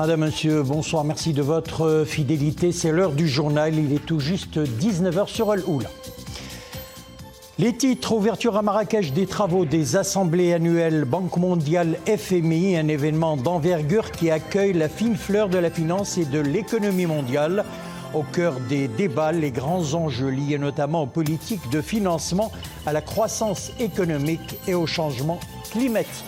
Madame, Monsieur, bonsoir, merci de votre fidélité. C'est l'heure du journal, il est tout juste 19h sur Al-Oula. Les titres: ouverture à Marrakech des travaux des assemblées annuelles Banque mondiale FMI, un événement d'envergure qui accueille la fine fleur de la finance et de l'économie mondiale. Au cœur des débats, les grands enjeux liés notamment aux politiques de financement, à la croissance économique et au changement climatique.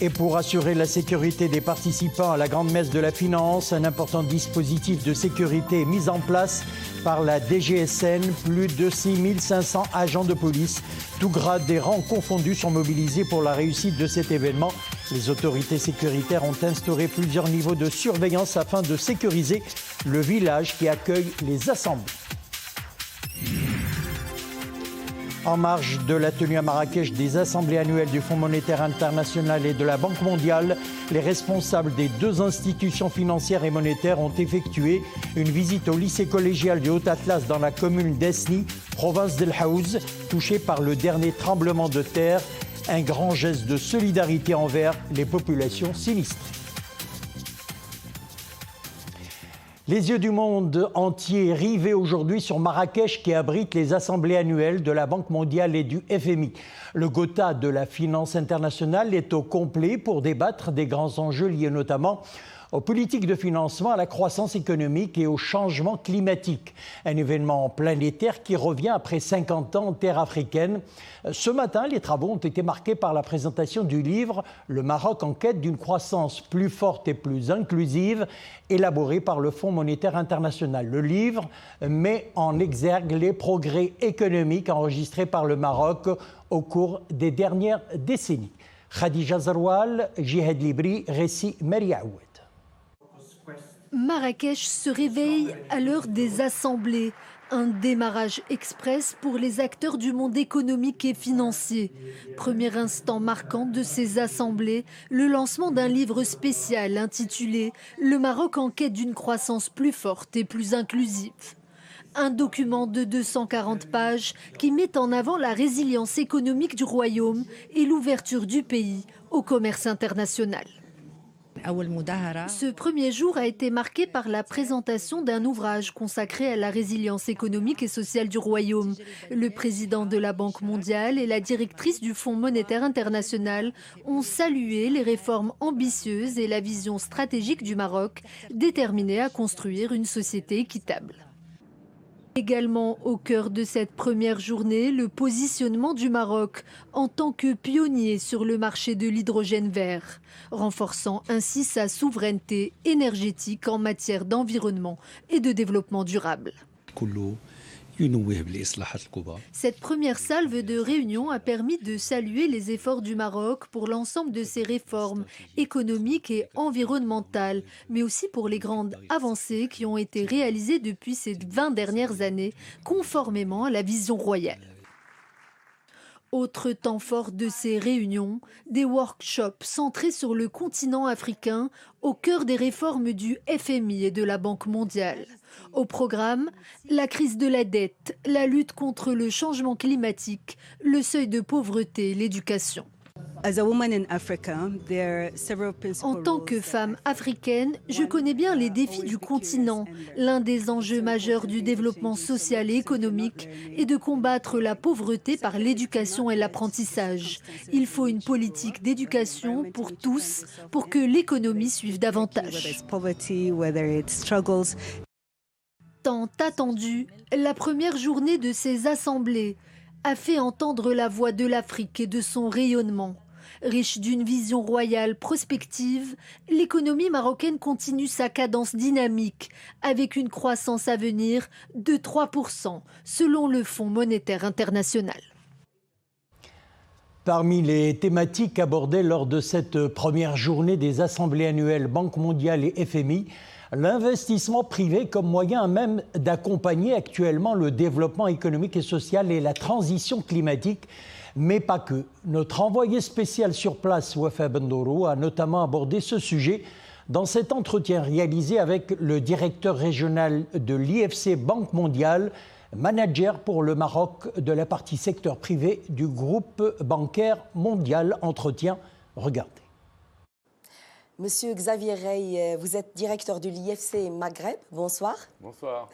Et pour assurer la sécurité des participants à la grande messe de la finance, un important dispositif de sécurité est mis en place par la DGSN. Plus de 6500 agents de police, tous grades et rangs confondus, sont mobilisés pour la réussite de cet événement. Les autorités sécuritaires ont instauré plusieurs niveaux de surveillance afin de sécuriser le village qui accueille les assemblées. En marge de la tenue à Marrakech des assemblées annuelles du Fonds monétaire international et de la Banque mondiale, les responsables des deux institutions financières et monétaires ont effectué une visite au lycée collégial du Haut-Atlas dans la commune d'Esni, province d'El Haouz, touchée par le dernier tremblement de terre. Un grand geste de solidarité envers les populations sinistrées. Les yeux du monde entier rivés aujourd'hui sur Marrakech qui abrite les assemblées annuelles de la Banque mondiale et du FMI. Le Gotha de la finance internationale est au complet pour débattre des grands enjeux liés notamment aux politiques de financement, à la croissance économique et au changement climatique. Un événement planétaire qui revient après 50 ans en terre africaine. Ce matin, les travaux ont été marqués par la présentation du livre « Le Maroc en quête d'une croissance plus forte et plus inclusive », élaboré par le Fonds monétaire international. Le livre met en exergue les progrès économiques enregistrés par le Maroc au cours des dernières décennies. Khadija Zarwal, Jihad Libri, récit Maria Aoued. Marrakech se réveille à l'heure des assemblées. Un démarrage express pour les acteurs du monde économique et financier. Premier instant marquant de ces assemblées, le lancement d'un livre spécial intitulé « Le Maroc en quête d'une croissance plus forte et plus inclusive ». Un document de 240 pages qui met en avant la résilience économique du royaume et l'ouverture du pays au commerce international. Ce premier jour a été marqué par la présentation d'un ouvrage consacré à la résilience économique et sociale du royaume. Le président de la Banque mondiale et la directrice du Fonds monétaire international ont salué les réformes ambitieuses et la vision stratégique du Maroc, déterminé à construire une société équitable. Également au cœur de cette première journée, le positionnement du Maroc en tant que pionnier sur le marché de l'hydrogène vert, renforçant ainsi sa souveraineté énergétique en matière d'environnement et de développement durable. Cette première salve de réunion a permis de saluer les efforts du Maroc pour l'ensemble de ses réformes économiques et environnementales, mais aussi pour les grandes avancées qui ont été réalisées depuis ces 20 dernières années, conformément à la vision royale. Autre temps fort de ces réunions, des workshops centrés sur le continent africain au cœur des réformes du FMI et de la Banque mondiale. Au programme, la crise de la dette, la lutte contre le changement climatique, le seuil de pauvreté et l'éducation. En tant que femme africaine, je connais bien les défis du continent. L'un des enjeux majeurs du développement social et économique est de combattre la pauvreté par l'éducation et l'apprentissage. Il faut une politique d'éducation pour tous pour que l'économie suive davantage. Tant attendu, la première journée de ces assemblées a fait entendre la voix de l'Afrique et de son rayonnement. Riche d'une vision royale prospective, l'économie marocaine continue sa cadence dynamique avec une croissance à venir de 3% selon le Fonds monétaire international. Parmi les thématiques abordées lors de cette première journée des assemblées annuelles Banque mondiale et FMI, l'investissement privé comme moyen même d'accompagner actuellement le développement économique et social et la transition climatique, mais pas que. Notre envoyé spécial sur place, Wafa Bendourou, a notamment abordé ce sujet dans cet entretien réalisé avec le directeur régional de l'IFC Banque mondiale, manager pour le Maroc de la partie secteur privé du groupe bancaire mondial. Entretien, regardez. Monsieur Xavier Rey, vous êtes directeur de l'IFC Maghreb. Bonsoir. Bonsoir.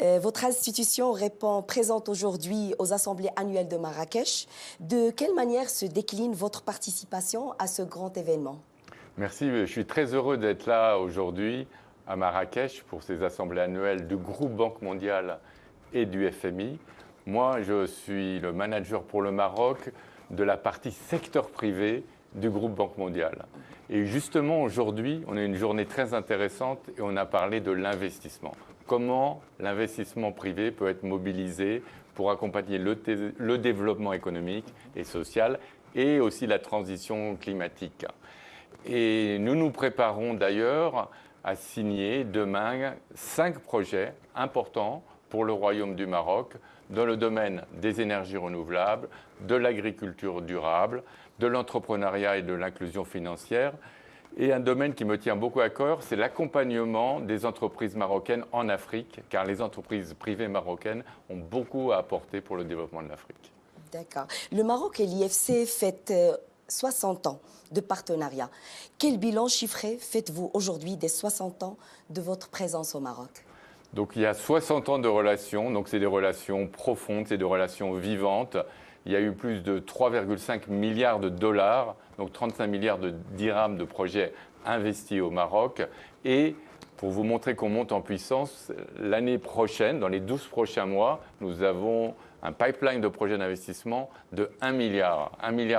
Votre institution répond présente aujourd'hui aux assemblées annuelles de Marrakech. De quelle manière se décline votre participation à ce grand événement? Merci, je suis très heureux d'être là aujourd'hui à Marrakech pour ces assemblées annuelles du groupe Banque mondiale et du FMI. Moi, je suis le manager pour le Maroc de la partie secteur privé du groupe Banque mondiale. Et justement, aujourd'hui, on a une journée très intéressante et on a parlé de l'investissement. Comment l'investissement privé peut être mobilisé pour accompagner le développement économique et social et aussi la transition climatique. Et nous nous préparons d'ailleurs à signer demain 5 projets importants pour le Royaume du Maroc dans le domaine des énergies renouvelables, de l'agriculture durable, de l'entrepreneuriat et de l'inclusion financière. Et un domaine qui me tient beaucoup à cœur, c'est l'accompagnement des entreprises marocaines en Afrique, car les entreprises privées marocaines ont beaucoup à apporter pour le développement de l'Afrique. D'accord. Le Maroc et l'IFC fêtent 60 ans de partenariat. Quel bilan chiffré faites-vous aujourd'hui des 60 ans de votre présence au Maroc? Donc il y a 60 ans de relations, donc c'est des relations profondes, c'est des relations vivantes. Il y a eu plus de 3,5 milliards de dollars, donc 35 milliards de dirhams de projets investis au Maroc. Et pour vous montrer qu'on monte en puissance, l'année prochaine, dans les 12 prochains mois, nous avons un pipeline de projets d'investissement de 1 milliard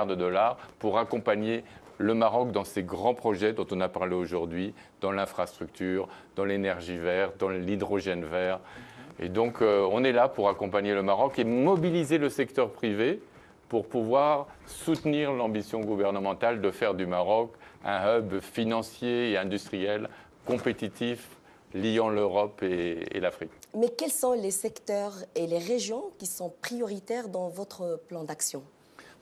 de dollars pour accompagner le Maroc dans ces grands projets dont on a parlé aujourd'hui, dans l'infrastructure, dans l'énergie verte, dans l'hydrogène vert. Et donc, on est là pour accompagner le Maroc et mobiliser le secteur privé pour pouvoir soutenir l'ambition gouvernementale de faire du Maroc un hub financier et industriel compétitif liant l'Europe et l'Afrique. Mais quels sont les secteurs et les régions qui sont prioritaires dans votre plan d'action?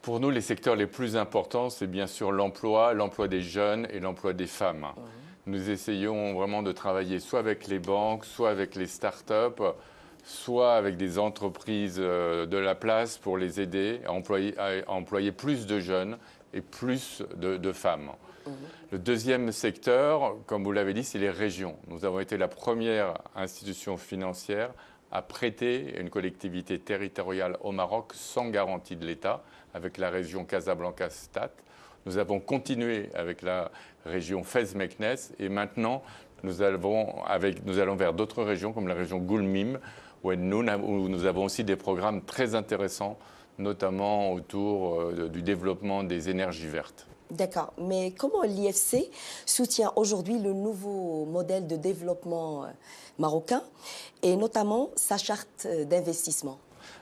Pour nous, les secteurs les plus importants, c'est bien sûr l'emploi des jeunes et l'emploi des femmes. Nous essayons vraiment de travailler soit avec les banques, soit avec les start-up, soit avec des entreprises de la place pour les aider à employer plus de jeunes et plus de femmes. Le deuxième secteur, comme vous l'avez dit, c'est les régions. Nous avons été la première institution financière à prêter une collectivité territoriale au Maroc sans garantie de l'État, avec la région Casablanca-Stade. Nous avons continué avec la région Fès-Meknès et maintenant nous allons vers d'autres régions comme la région Goulmim où nous avons aussi des programmes très intéressants, notamment autour du développement des énergies vertes. D'accord, mais comment l'IFC soutient aujourd'hui le nouveau modèle de développement marocain et notamment sa charte d'investissement?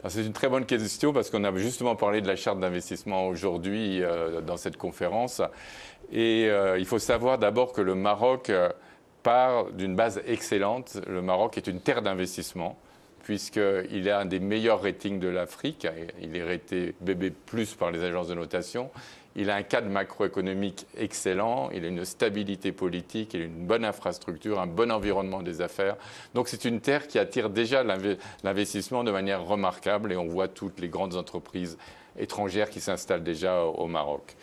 C'est une très bonne question parce qu'on a justement parlé de la charte d'investissement aujourd'hui dans cette conférence. Et il faut savoir d'abord que le Maroc part d'une base excellente. Le Maroc est une terre d'investissement puisqu'il a un des meilleurs ratings de l'Afrique. Il est raté BB+ par les agences de notation. Il a un cadre macroéconomique excellent, il a une stabilité politique, il a une bonne infrastructure, un bon environnement des affaires. Donc c'est une terre qui attire déjà l'investissement de manière remarquable et on voit toutes les grandes entreprises étrangères qui s'installent déjà au Maroc.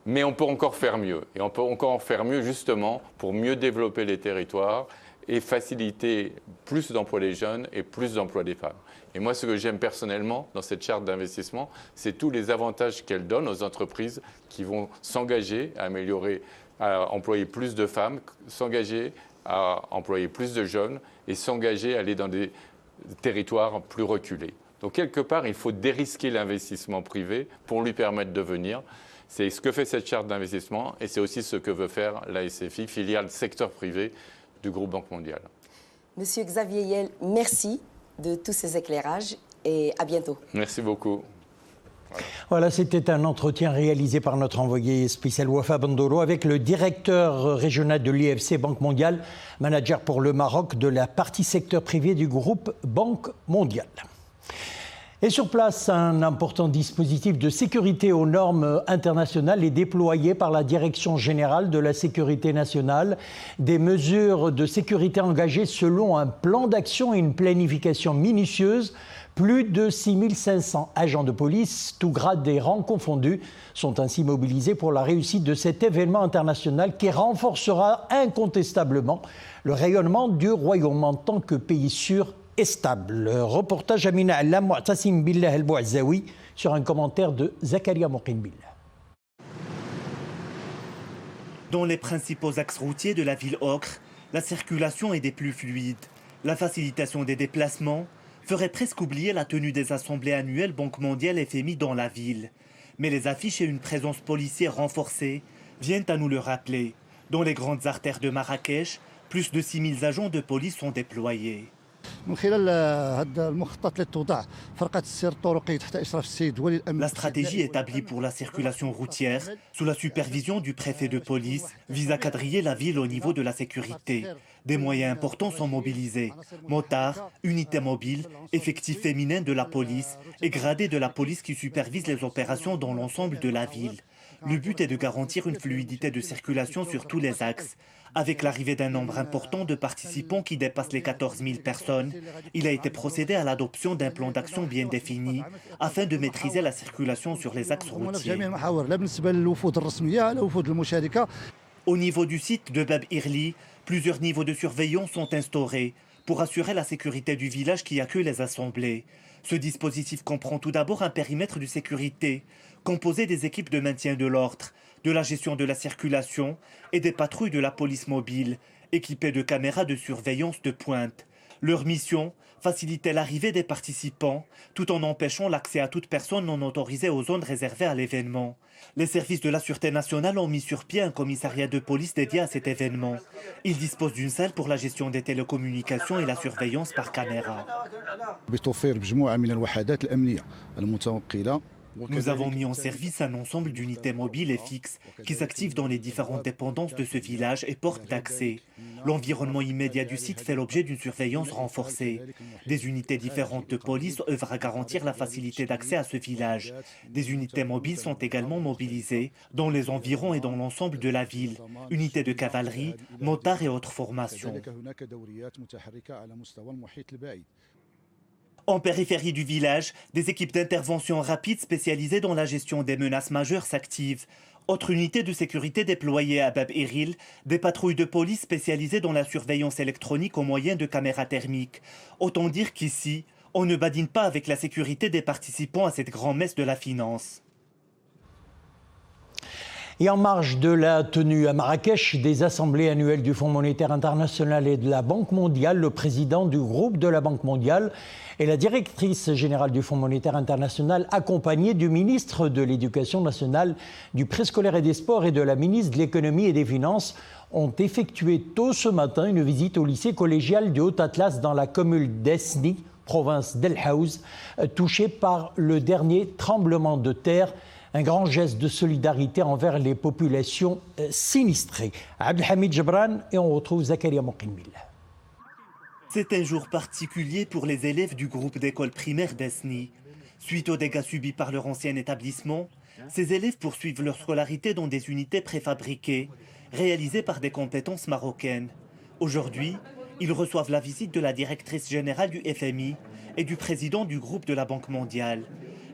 Mais on peut encore faire mieux. Et on peut encore faire mieux justement pour mieux développer les territoires et faciliter plus d'emplois des jeunes et plus d'emplois des femmes. Et moi, ce que j'aime personnellement dans cette charte d'investissement, c'est tous les avantages qu'elle donne aux entreprises qui vont s'engager à employer plus de femmes, s'engager à employer plus de jeunes et s'engager à aller dans des territoires plus reculés. Donc, quelque part, il faut dérisquer l'investissement privé pour lui permettre de venir. C'est ce que fait cette charte d'investissement et c'est aussi ce que veut faire la SFI, filiale secteur privé du groupe Banque mondiale. Monsieur Xavier Yel, merci de tous ces éclairages et à bientôt. Merci beaucoup. Voilà, c'était un entretien réalisé par notre envoyé spécial Wafa Bandolo avec le directeur régional de l'IFC Banque mondiale, manager pour le Maroc de la partie secteur privé du groupe Banque mondiale. Et sur place, un important dispositif de sécurité aux normes internationales est déployé par la Direction générale de la sécurité nationale. Des mesures de sécurité engagées selon un plan d'action et une planification minutieuse. Plus de 6500 agents de police, tous grades et rangs confondus, sont ainsi mobilisés pour la réussite de cet événement international qui renforcera incontestablement le rayonnement du Royaume en tant que pays sûr et stable. Reportage Amina Allam, Mu'tasim Billah El-Bouazaoui sur un commentaire de Zakaria Moqin Billah. Dans les principaux axes routiers de la ville Ocre, la circulation est des plus fluides. La facilitation des déplacements ferait presque oublier la tenue des assemblées annuelles Banque mondiale FMI dans la ville. Mais les affiches et une présence policière renforcée viennent à nous le rappeler. Dans les grandes artères de Marrakech, plus de 6000 agents de police sont déployés. La stratégie établie pour la circulation routière, sous la supervision du préfet de police, vise à quadriller la ville au niveau de la sécurité. Des moyens importants sont mobilisés. Motards, unités mobiles, effectifs féminins de la police et gradés de la police qui supervisent les opérations dans l'ensemble de la ville. Le but est de garantir une fluidité de circulation sur tous les axes. Avec l'arrivée d'un nombre important de participants qui dépasse les 14 000 personnes, il a été procédé à l'adoption d'un plan d'action bien défini afin de maîtriser la circulation sur les axes routiers. Au niveau du site de Bab Irli, plusieurs niveaux de surveillance sont instaurés pour assurer la sécurité du village qui accueille les assemblées. Ce dispositif comprend tout d'abord un périmètre de sécurité composé des équipes de maintien de l'ordre, de la gestion de la circulation et des patrouilles de la police mobile, équipées de caméras de surveillance de pointe. Leur mission, faciliter l'arrivée des participants, tout en empêchant l'accès à toute personne non autorisée aux zones réservées à l'événement. Les services de la Sûreté nationale ont mis sur pied un commissariat de police dédié à cet événement. Il dispose d'une salle pour la gestion des télécommunications et la surveillance par caméra. Nous avons mis en service un ensemble d'unités mobiles et fixes qui s'activent dans les différentes dépendances de ce village et portes d'accès. L'environnement immédiat du site fait l'objet d'une surveillance renforcée. Des unités différentes de police œuvrent à garantir la facilité d'accès à ce village. Des unités mobiles sont également mobilisées dans les environs et dans l'ensemble de la ville. Unités de cavalerie, motards et autres formations. En périphérie du village, des équipes d'intervention rapide spécialisées dans la gestion des menaces majeures s'activent. Autre unité de sécurité déployée à Bab Iril, des patrouilles de police spécialisées dans la surveillance électronique au moyen de caméras thermiques. Autant dire qu'ici, on ne badine pas avec la sécurité des participants à cette grand-messe de la finance. Et en marge de la tenue à Marrakech des assemblées annuelles du Fonds monétaire international et de la Banque mondiale, le président du groupe de la Banque mondiale et la directrice générale du Fonds monétaire international, accompagnés du ministre de l'Éducation nationale, du préscolaire et des sports et de la ministre de l'Économie et des Finances, ont effectué tôt ce matin une visite au lycée collégial du Haut-Atlas dans la commune d'Esni, province d'El Haouz, touchée par le dernier tremblement de terre. Un grand geste de solidarité envers les populations sinistrées. Abdelhamid Jabran et on retrouve Zakaria Moqin Billah. C'est un jour particulier pour les élèves du groupe d'école primaire d'Esni. Suite aux dégâts subis par leur ancien établissement, ces élèves poursuivent leur scolarité dans des unités préfabriquées, réalisées par des compétences marocaines. Aujourd'hui, ils reçoivent la visite de la directrice générale du FMI et du président du groupe de la Banque mondiale.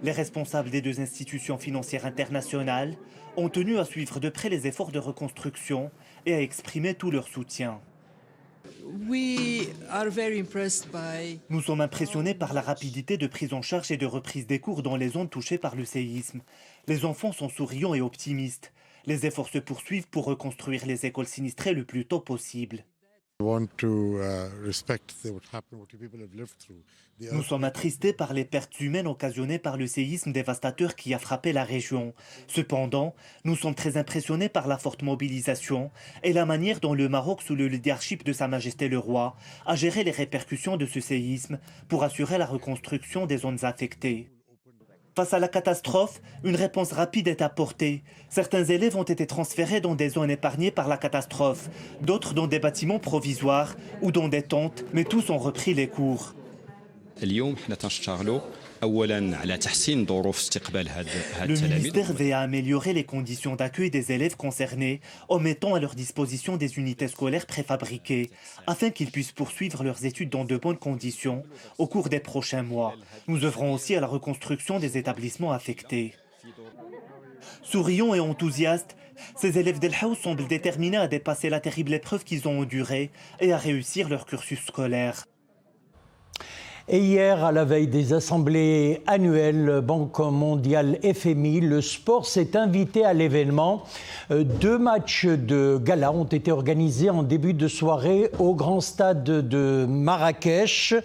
Les responsables des deux institutions financières internationales ont tenu à suivre de près les efforts de reconstruction et à exprimer tout leur soutien. Nous sommes impressionnés par la rapidité de prise en charge et de reprise des cours dans les zones touchées par le séisme. Les enfants sont souriants et optimistes. Les efforts se poursuivent pour reconstruire les écoles sinistrées le plus tôt possible. Nous sommes attristés par les pertes humaines occasionnées par le séisme dévastateur qui a frappé la région. Cependant, nous sommes très impressionnés par la forte mobilisation et la manière dont le Maroc, sous le leadership de Sa Majesté le Roi, a géré les répercussions de ce séisme pour assurer la reconstruction des zones affectées. Face à la catastrophe, une réponse rapide est apportée. Certains élèves ont été transférés dans des zones épargnées par la catastrophe, d'autres dans des bâtiments provisoires ou dans des tentes, mais tous ont repris les cours. Le ministère veut améliorer les conditions d'accueil des élèves concernés en mettant à leur disposition des unités scolaires préfabriquées afin qu'ils puissent poursuivre leurs études dans de bonnes conditions au cours des prochains mois. Nous œuvrons aussi à la reconstruction des établissements affectés. Souriants et enthousiastes, ces élèves d'El Haouz semblent déterminés à dépasser la terrible épreuve qu'ils ont endurée et à réussir leur cursus scolaire. Et hier, à la veille des assemblées annuelles Banque mondiale FMI, le sport s'est invité à l'événement. 2 matchs de gala ont été organisés en début de soirée au grand stade de Marrakech,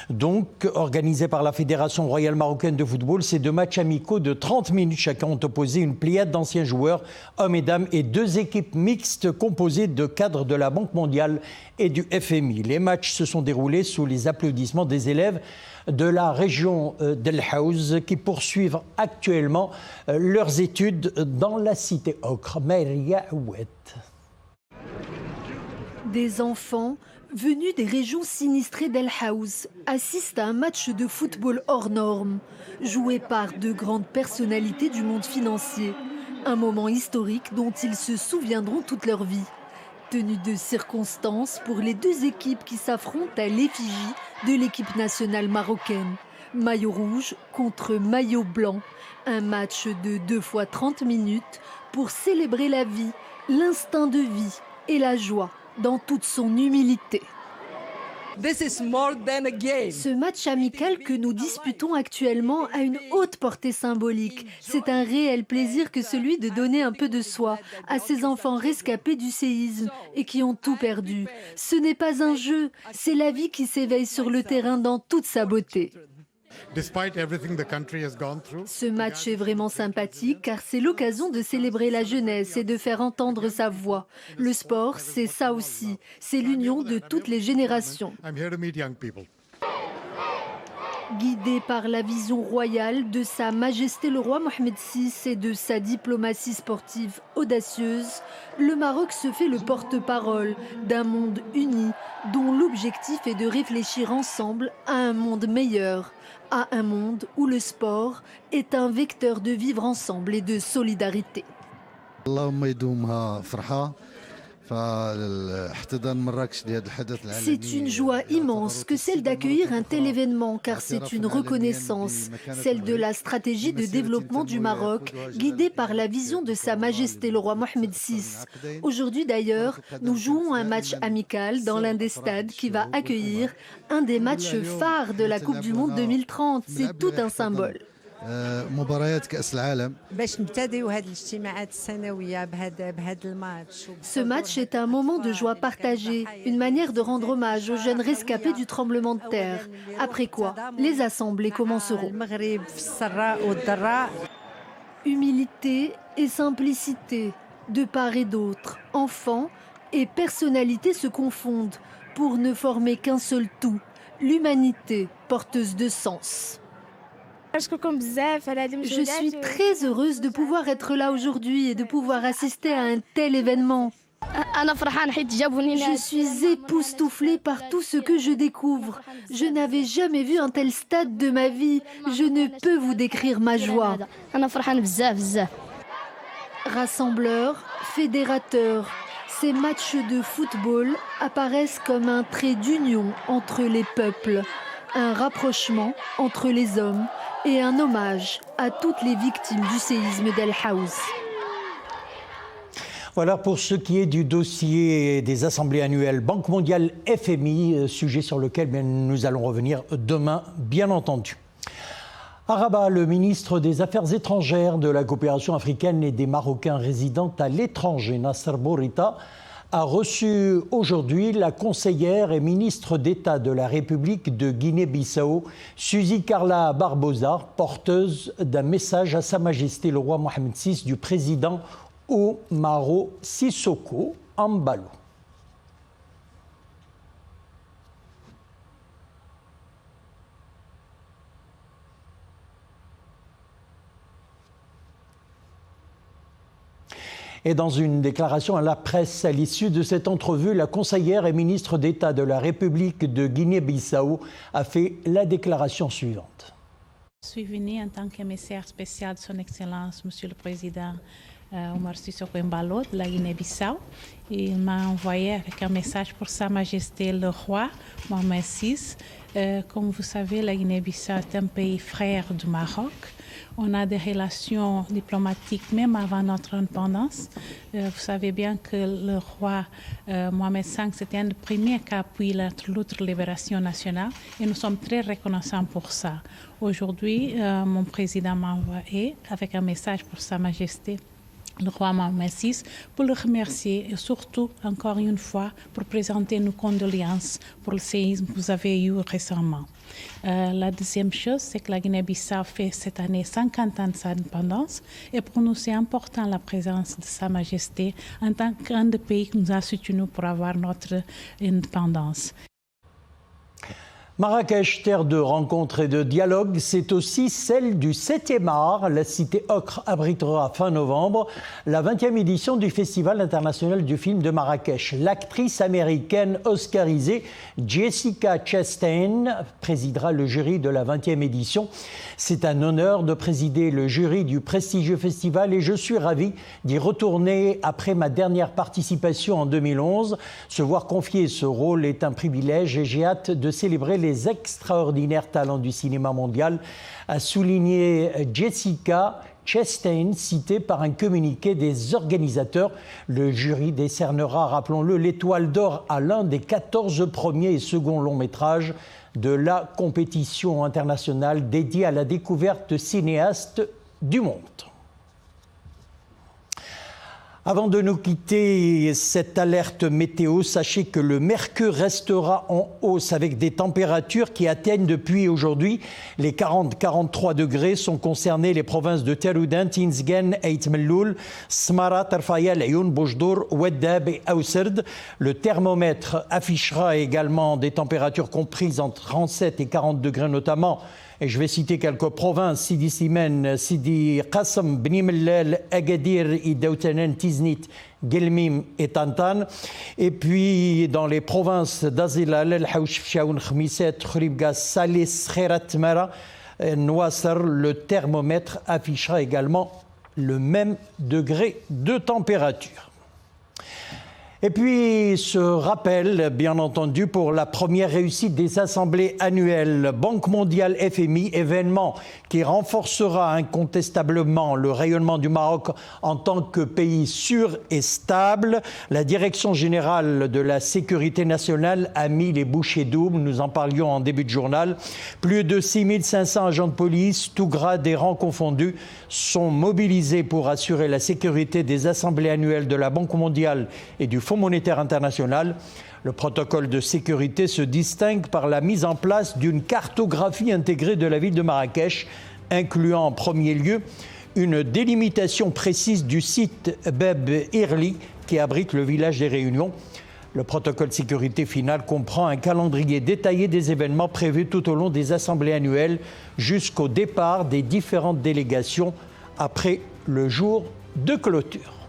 donc organisé par la Fédération royale marocaine de football. Ces 2 matchs amicaux de 30 minutes chacun ont opposé une pléiade d'anciens joueurs, hommes et dames, et 2 équipes mixtes composées de cadres de la Banque mondiale et du FMI. Les matchs se sont déroulés sous les applaudissements des élèves de la région d'El Haouz qui poursuivent actuellement leurs études dans la cité ocre. Maria Ouet. Des enfants venus des régions sinistrées d'El Haouz assistent à un match de football hors norme, joué par de grandes personnalités du monde financier. Un moment historique dont ils se souviendront toute leur vie. Tenue de circonstances pour les 2 équipes qui s'affrontent à l'effigie de l'équipe nationale marocaine. Maillot rouge contre maillot blanc. Un match de 2 fois 30 minutes pour célébrer la vie, l'instinct de vie et la joie dans toute son humilité. Ce match amical que nous disputons actuellement a une haute portée symbolique. C'est un réel plaisir que celui de donner un peu de soi à ces enfants rescapés du séisme et qui ont tout perdu. Ce n'est pas un jeu, c'est la vie qui s'éveille sur le terrain dans toute sa beauté. Ce match est vraiment sympathique car c'est l'occasion de célébrer la jeunesse et de faire entendre sa voix. Le sport, c'est ça aussi, c'est l'union de toutes les générations. Guidé par la vision royale de Sa Majesté le roi Mohamed VI et de sa diplomatie sportive audacieuse, le Maroc se fait le porte-parole d'un monde uni dont l'objectif est de réfléchir ensemble à un monde meilleur, à un monde où le sport est un vecteur de vivre ensemble et de solidarité. C'est une joie immense que celle d'accueillir un tel événement car c'est une reconnaissance, celle de la stratégie de développement du Maroc guidée par la vision de Sa Majesté le roi Mohamed VI. Aujourd'hui d'ailleurs, nous jouons un match amical dans l'un des stades qui va accueillir un des matchs phares de la Coupe du Monde 2030. C'est tout un symbole. Ce match est un moment de joie partagée, une manière de rendre hommage aux jeunes rescapés du tremblement de terre. Après quoi, les assemblées commenceront. Humilité et simplicité, de part et d'autre, enfants et personnalités se confondent pour ne former qu'un seul tout, l'humanité porteuse de sens. Je suis très heureuse de pouvoir être là aujourd'hui et de pouvoir assister à un tel événement. Je suis époustouflée par tout ce que je découvre. Je n'avais jamais vu un tel stade de ma vie. Je ne peux vous décrire ma joie. Rassembleurs, fédérateurs, ces matchs de football apparaissent comme un trait d'union entre les peuples, un rapprochement entre les hommes et un hommage à toutes les victimes du séisme d'El Haouz. Voilà pour ce qui est du dossier des assemblées annuelles Banque mondiale FMI, sujet sur lequel nous allons revenir demain, bien entendu. À Rabat, le ministre des Affaires étrangères, de la coopération africaine et des Marocains résidant à l'étranger, Nasser Bourita, a reçu aujourd'hui la conseillère et ministre d'État de la République de Guinée-Bissau, Suzy Carla Barbosa, porteuse d'un message à Sa Majesté le roi Mohamed VI du président Umaro Sissoko Embalo. Et dans une déclaration à la presse à l'issue de cette entrevue, la conseillère et ministre d'État de la République de Guinée-Bissau a fait la déclaration suivante. Je suis venue en tant qu'émissaire spécial de Son Excellence, Monsieur le Président Omar Sissoko Embalo de la Guinée-Bissau. Il m'a envoyé avec un message pour Sa Majesté le Roi Mohamed VI. Comme vous savez, la Guinée-Bissau est un pays frère du Maroc. On a des relations diplomatiques même avant notre indépendance. Vous savez bien que le roi Mohamed V, c'était un des premiers qui a appuyé la lutte de libération nationale et nous sommes très reconnaissants pour ça. Aujourd'hui, mon président m'a envoyé avec un message pour Sa Majesté le roi Mohamed VI pour le remercier et surtout, encore une fois, pour présenter nos condoléances pour le séisme que vous avez eu récemment. La deuxième chose, c'est que la Guinée-Bissau fait cette année 50 ans de sa indépendance et pour nous, c'est important la présence de Sa Majesté en tant qu'un des pays qui nous a soutenus pour avoir notre indépendance. Marrakech, terre de rencontres et de dialogue, c'est aussi celle du 7e art. La cité Ocre abritera fin novembre la 20e édition du Festival international du film de Marrakech. L'actrice américaine oscarisée Jessica Chastain présidera le jury de la 20e édition. C'est un honneur de présider le jury du prestigieux festival et je suis ravi d'y retourner après ma dernière participation en 2011. Se voir confier ce rôle est un privilège et j'ai hâte de célébrer les extraordinaires talents du cinéma mondial, a souligné Jessica Chastain, citée par un communiqué des organisateurs. Le jury décernera, rappelons-le, l'étoile d'or à l'un des 14 premiers et seconds longs métrages de la compétition internationale dédiée à la découverte de cinéastes du monde. Avant de nous quitter, cette alerte météo, sachez que le mercure restera en hausse avec des températures qui atteignent depuis aujourd'hui les 40-43 degrés. Sont concernées les provinces de Teroudan, Tinzgen, Ait Melloul, Smara, Tarfaya, Ayoun, Boujdour, Oueddab et Aousserd. Le thermomètre affichera également des températures comprises entre 37 et 40 degrés notamment. Et je vais citer quelques provinces, Sidi Simen, Sidi Qassam, Bni Mellal, Agadir, Idaoutanen, Tiznit, Gelmim et Tantan. Et puis dans les provinces d'Azilal, El Haouch, Fchaoun, Khmiset, Khouribga, Salis, Khairat Mara, Nouassar, le thermomètre affichera également le même degré de température. Et puis, ce rappel, bien entendu, pour la première réussite des assemblées annuelles Banque mondiale FMI, événement qui renforcera incontestablement le rayonnement du Maroc en tant que pays sûr et stable. La Direction générale de la sécurité nationale a mis les bouchées doubles, nous en parlions en début de journal. Plus de 6500 agents de police, tous grades et rangs confondus, sont mobilisés pour assurer la sécurité des assemblées annuelles de la Banque mondiale et du Fonds monétaire international. Le protocole de sécurité se distingue par la mise en place d'une cartographie intégrée de la ville de Marrakech, incluant en premier lieu une délimitation précise du site Bab Irli qui abrite le village des Réunions. Le protocole de sécurité final comprend un calendrier détaillé des événements prévus tout au long des assemblées annuelles jusqu'au départ des différentes délégations après le jour de clôture.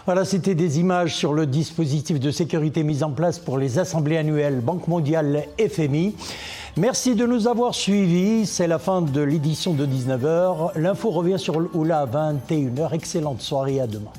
Voilà, c'était des images sur le dispositif de sécurité mis en place pour les assemblées annuelles Banque mondiale FMI. Merci de nous avoir suivis. C'est la fin de l'édition de 19h. L'info revient sur Oula à 21h. Excellente soirée, à demain.